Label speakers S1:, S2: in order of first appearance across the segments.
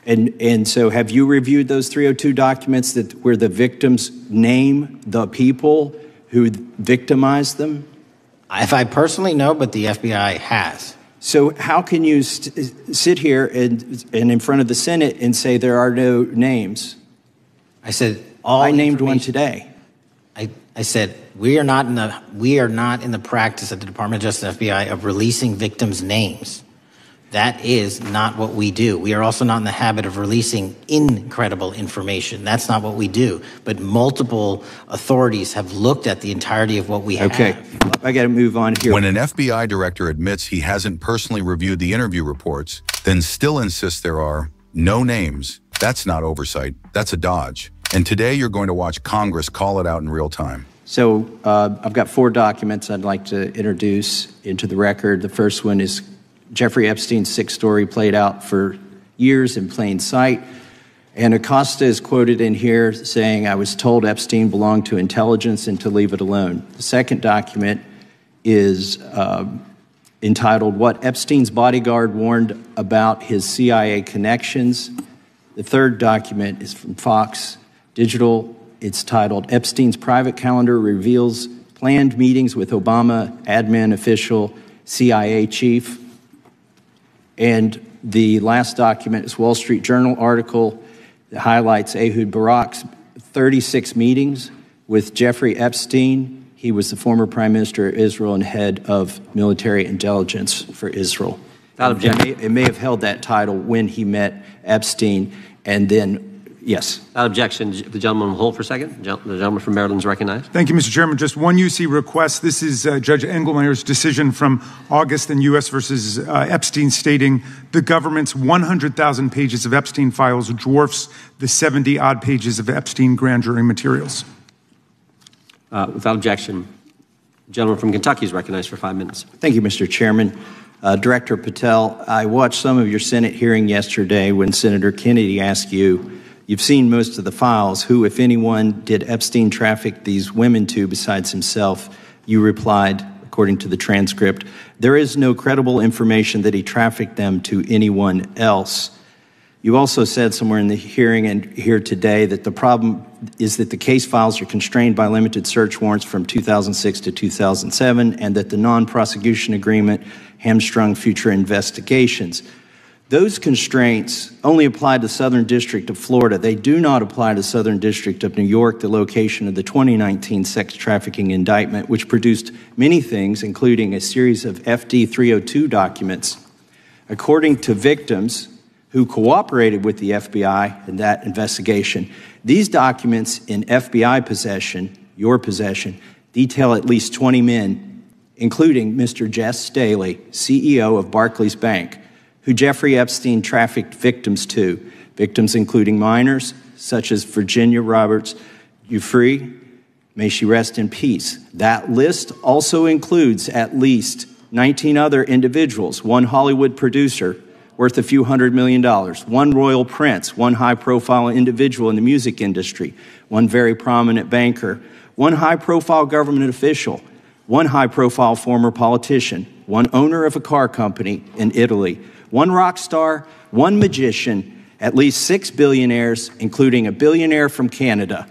S1: And so have you reviewed those 302 documents where the victims name the people who victimized them?
S2: If I personally know, but the FBI has.
S1: So how can you sit here and in front of the Senate and say there are no names?
S2: I said
S1: I named one today.
S2: I said we are not in the practice at the Department of Justice FBI of releasing victims' names. That is not what we do. We are also not in the habit of releasing incredible information. That's not what we do. But multiple authorities have looked at the entirety of what we have.
S1: Okay, I got to move on here.
S3: When an FBI director admits he hasn't personally reviewed the interview reports, then still insists there are no names, that's not oversight. That's a dodge. And today you're going to watch Congress call it out in real time.
S1: So I've got 4 documents I'd like to introduce into the record. The first one is Jeffrey Epstein's sick story played out for years in plain sight. And Acosta is quoted in here saying, I was told Epstein belonged to intelligence and to leave it alone. The second document is entitled, What Epstein's Bodyguard Warned About His CIA Connections. The third document is from Fox Digital. It's titled, Epstein's Private Calendar Reveals Planned Meetings with Obama Admin Official CIA Chief. And the last document is Wall Street Journal article that highlights Ehud Barak's 36 meetings with Jeffrey Epstein. He was the former prime minister of Israel and head of military intelligence for Israel. It may have held that title when he met Epstein, and then, yes.
S4: Without objection, the gentleman will hold for a second. The gentleman from Maryland is recognized.
S5: Thank you, Mr. Chairman. Just one UC request. This is Judge Engelmeyer's decision from August in U.S. versus Epstein, stating the government's 100,000 pages of Epstein files dwarfs the 70-odd pages of Epstein grand jury materials.
S4: Without objection, the gentleman from Kentucky is recognized for 5 minutes.
S1: Thank you, Mr. Chairman. Director Patel, I watched some of your Senate hearing yesterday when Senator Kennedy asked you, you've seen most of the files, who, if anyone, did Epstein traffic these women to besides himself? You replied, according to the transcript, there is no credible information that he trafficked them to anyone else. You also said somewhere in the hearing and here today that the problem is that the case files are constrained by limited search warrants from 2006 to 2007 and that the non-prosecution agreement hamstrung future investigations. Those constraints only apply to the Southern District of Florida. They do not apply to the Southern District of New York, the location of the 2019 sex trafficking indictment, which produced many things, including a series of FD 302 documents. According to victims who cooperated with the FBI in that investigation, these documents in FBI possession, your possession, detail at least 20 men, including Mr. Jess Staley, CEO of Barclays Bank, who Jeffrey Epstein trafficked victims to, victims including minors such as Virginia Roberts Giuffre, may she rest in peace. That list also includes at least 19 other individuals, one Hollywood producer worth a few $100 million, one royal prince, one high-profile individual in the music industry, one very prominent banker, one high-profile government official, one high-profile former politician, one owner of a car company in Italy, one rock star, one magician, at least 6 billionaires, including a billionaire from Canada.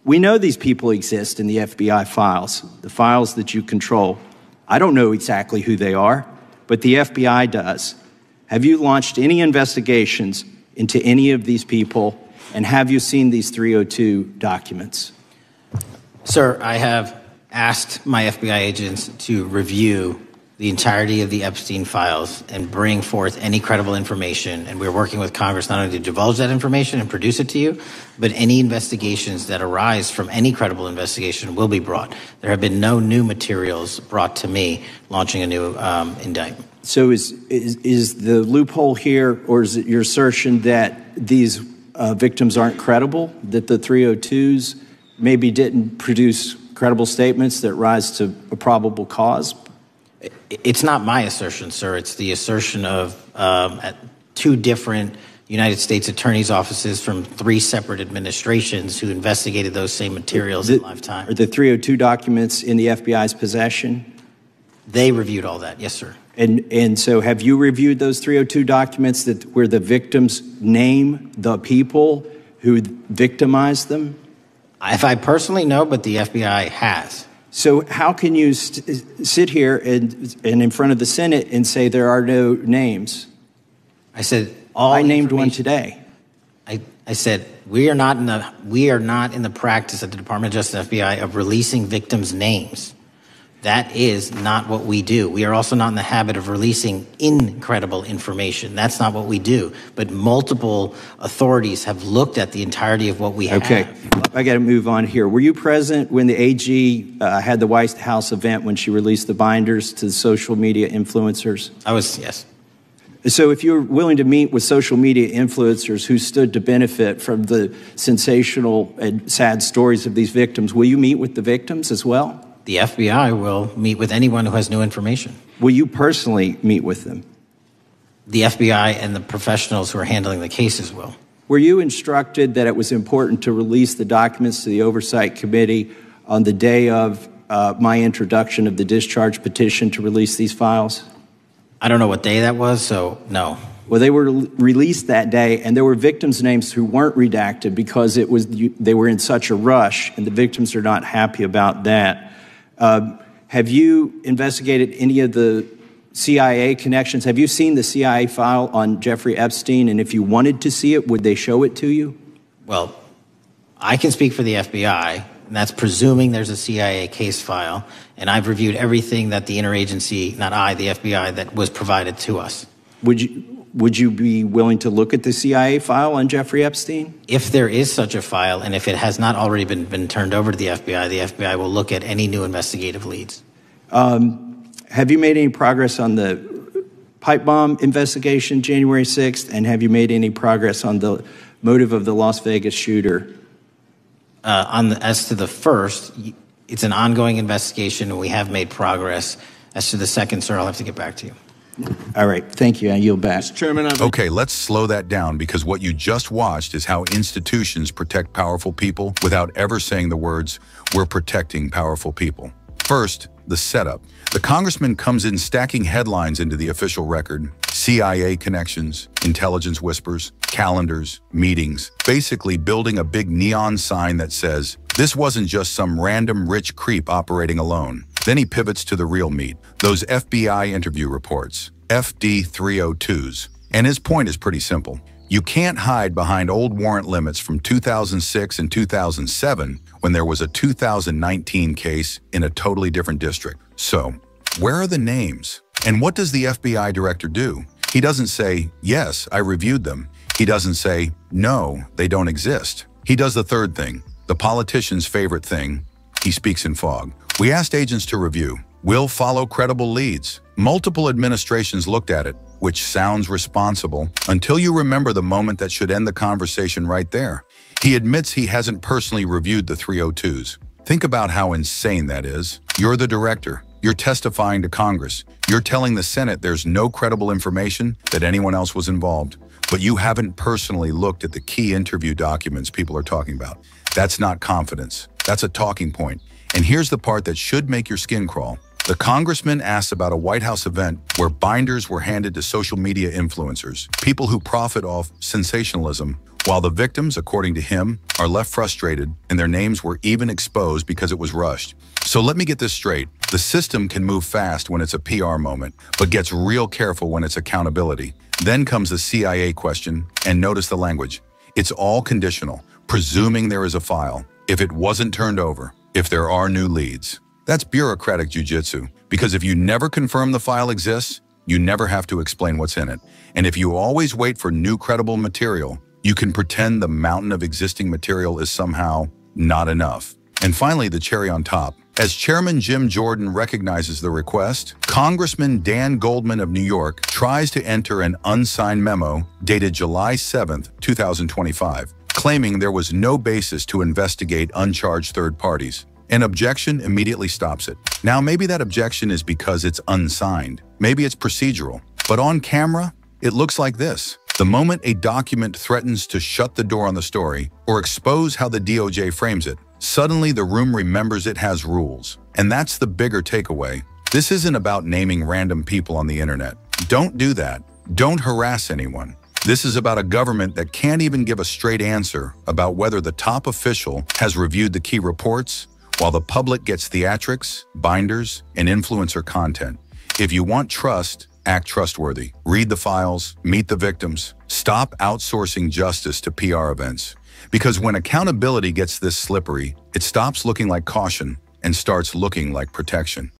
S1: We know these people exist in the FBI files, the files that you control. I don't know exactly who they are, but the FBI does. Have you launched any investigations into any of these people, and have you seen these 302 documents?
S2: Sir, I have asked my FBI agents to review the entirety of the Epstein files and bring forth any credible information. And we're working with Congress not only to divulge that information and produce it to you, but any investigations that arise from any credible investigation will be brought. There have been no new materials brought to me launching a new indictment.
S1: So is the loophole here, or is it your assertion that these victims aren't credible, that the 302s maybe didn't produce credible statements that rise to a probable cause?
S2: It's not my assertion, sir. It's the assertion of 2 different United States attorneys' offices from 3 separate administrations who investigated those same materials in lifetime.
S1: Are the 302 documents in the FBI's possession?
S2: They reviewed all that, yes, sir.
S1: And so have you reviewed those 302 documents where the victims name the people who victimized them?
S2: If I personally know, but the FBI has.
S1: So how can you sit here and in front of the Senate and say there are no names?
S2: I said
S1: I named one today.
S2: I said we are not in the practice at the Department of Justice FBI of releasing victims' names. That is not what we do. We are also not in the habit of releasing incredible information. That's not what we do. But multiple authorities have looked at the entirety of what we have.
S1: Okay, I got to move on here. Were you present when the AG had the White House event when she released the binders to the social media influencers?
S2: I was, yes.
S1: So if you're willing to meet with social media influencers who stood to benefit from the sensational and sad stories of these victims, will you meet with the victims as well?
S2: The FBI will meet with anyone who has new information.
S1: Will you personally meet with them?
S2: The FBI and the professionals who are handling the cases will.
S1: Were you instructed that it was important to release the documents to the Oversight Committee on the day of my introduction of the discharge petition to release these files?
S2: I don't know what day that was, so no.
S1: Well, they were released that day, and there were victims' names who weren't redacted because they were in such a rush, and the victims are not happy about that. Have you investigated any of the CIA connections? Have you seen the CIA file on Jeffrey Epstein? And if you wanted to see it, would they show it to you?
S2: Well, I can speak for the FBI, and that's presuming there's a CIA case file. And I've reviewed everything that the interagency, not I, the FBI, that was provided to us.
S1: Would you be willing to look at the CIA file on Jeffrey Epstein?
S2: If there is such a file, and if it has not already been turned over to the FBI will look at any new investigative leads.
S1: Have you made any progress on the pipe bomb investigation January 6th? And have you made any progress on the motive of the Las Vegas shooter?
S2: As to the first, it's an ongoing investigation, and we have made progress. As to the second, sir, I'll have to get back to you.
S1: All right. Thank you. I yield back.
S6: Mr. Chairman,
S3: Okay, let's slow that down because what you just watched is how institutions protect powerful people without ever saying the words, "We're protecting powerful people." First, the setup. The congressman comes in stacking headlines into the official record. CIA connections, intelligence whispers, calendars, meetings, basically building a big neon sign that says, this wasn't just some random rich creep operating alone. Then he pivots to the real meat, those FBI interview reports, FD 302s. And his point is pretty simple. You can't hide behind old warrant limits from 2006 and 2007 when there was a 2019 case in a totally different district. So, where are the names? And what does the FBI director do? He doesn't say, yes, I reviewed them. He doesn't say, no, they don't exist. He does the third thing, the politician's favorite thing. He speaks in fog. We asked agents to review. We'll follow credible leads. Multiple administrations looked at it, which sounds responsible, until you remember the moment that should end the conversation right there. He admits he hasn't personally reviewed the 302s. Think about how insane that is. You're the director. You're testifying to Congress. You're telling the Senate there's no credible information that anyone else was involved, but you haven't personally looked at the key interview documents people are talking about. That's not confidence. That's a talking point. And here's the part that should make your skin crawl. The congressman asks about a White House event where binders were handed to social media influencers, people who profit off sensationalism, while the victims, according to him, are left frustrated and their names were even exposed because it was rushed. So let me get this straight. The system can move fast when it's a PR moment, but gets real careful when it's accountability. Then comes the CIA question, and notice the language. It's all conditional, presuming there is a file, if it wasn't turned over, if there are new leads. That's bureaucratic jujitsu, because if you never confirm the file exists, you never have to explain what's in it. And if you always wait for new credible material, you can pretend the mountain of existing material is somehow not enough. And finally, the cherry on top. As Chairman Jim Jordan recognizes the request, Congressman Dan Goldman of New York tries to enter an unsigned memo dated July 7th, 2025, claiming there was no basis to investigate uncharged third parties. An objection immediately stops it. Now, maybe that objection is because it's unsigned. Maybe it's procedural. But on camera, it looks like this. The moment a document threatens to shut the door on the story or expose how the DOJ frames it, suddenly the room remembers it has rules. And that's the bigger takeaway. This isn't about naming random people on the internet. Don't do that. Don't harass anyone. This is about a government that can't even give a straight answer about whether the top official has reviewed the key reports, while the public gets theatrics, binders, and influencer content. If you want trust, act trustworthy. Read the files, meet the victims. Stop outsourcing justice to PR events. Because when accountability gets this slippery, it stops looking like caution and starts looking like protection.